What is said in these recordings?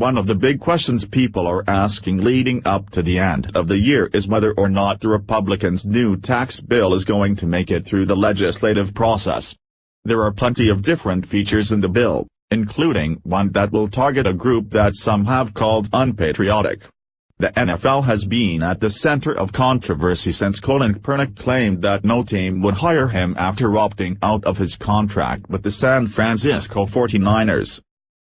One of the big questions people are asking leading up to the end of the year is whether or not the Republicans' new tax bill is going to make it through the legislative process. There are plenty of different features in the bill, including one that will target a group that some have called unpatriotic. The NFL has been at the center of controversy since Colin Kaepernick claimed that no team would hire him after opting out of his contract with the San Francisco 49ers.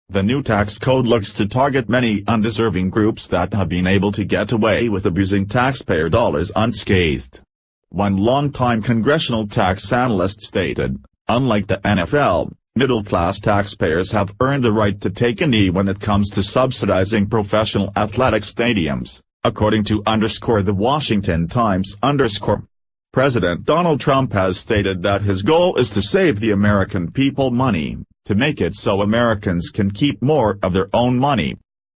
The new tax code looks to target many undeserving groups that have been able to get away with abusing taxpayer dollars unscathed. One longtime congressional tax analyst stated, "Unlike the NFL, middle-class taxpayers have earned the right to take a knee when it comes to subsidizing professional athletic stadiums," according to the Washington Times. President Donald Trump has stated that his goal is to save the American people money, to make it so Americans can keep more of their own money.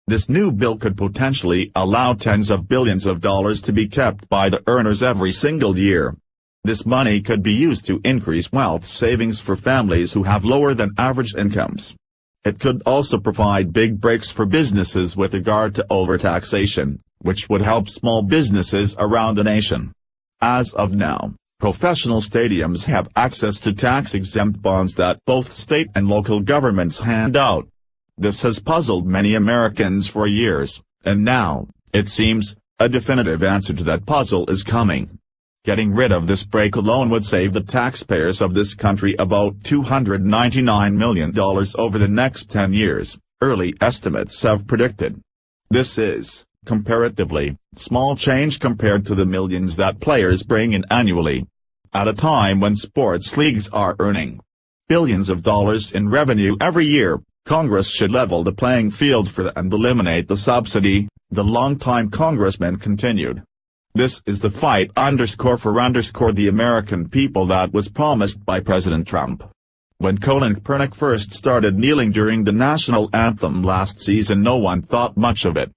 This new bill could potentially allow tens of billions of dollars to be kept by the earners every single year. This money could be used to increase wealth savings for families who have lower than average incomes. It could also provide big breaks for businesses with regard to overtaxation, which would help small businesses around the nation. As of now, professional stadiums have access to tax-exempt bonds that both state and local governments hand out. This has puzzled many Americans for years, and now, it seems, a definitive answer to that puzzle is coming. Getting rid of this break alone would save the taxpayers of this country about $299 million over the next 10 years, early estimates have predicted. This is, comparatively, small change compared to the millions that players bring in annually. At a time when sports leagues are earning billions of dollars in revenue every year, Congress should level the playing field for and eliminate the subsidy, the longtime congressman continued. This is the fight for the American people that was promised by President Trump. When Colin Kaepernick first started kneeling during the national anthem last season, no one thought much of it.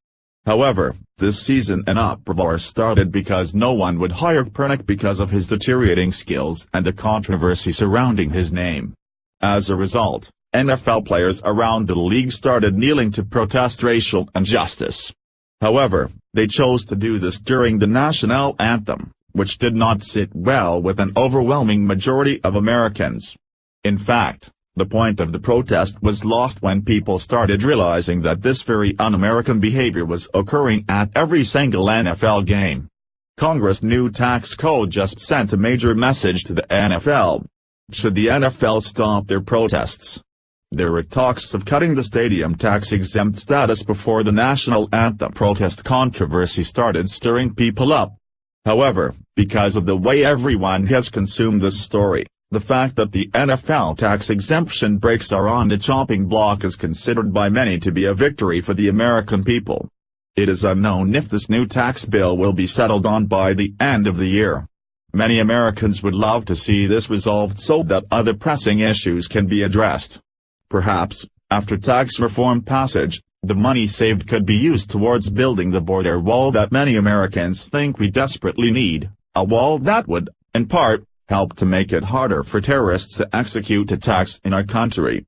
However, this season an uproar started because no one would hire Kaepernick because of his deteriorating skills and the controversy surrounding his name. As a result, NFL players around the league started kneeling to protest racial injustice. However, they chose to do this during the national anthem, which did not sit well with an overwhelming majority of Americans. In fact, the point of the protest was lost when people started realizing that this very un-American behavior was occurring at every single NFL game. Congress' new tax code just sent a major message to the NFL. Should the NFL stop their protests? There were talks of cutting the stadium tax-exempt status before the national anthem protest controversy started stirring people up. However, because of the way everyone has consumed this story, the fact that the NFL tax exemption breaks are on the chopping block is considered by many to be a victory for the American people. It is unknown if this new tax bill will be settled on by the end of the year. Many Americans would love to see this resolved so that other pressing issues can be addressed. Perhaps, after tax reform passage, the money saved could be used towards building the border wall that many Americans think we desperately need, a wall that would, in part, help to make it harder for terrorists to execute attacks in our country.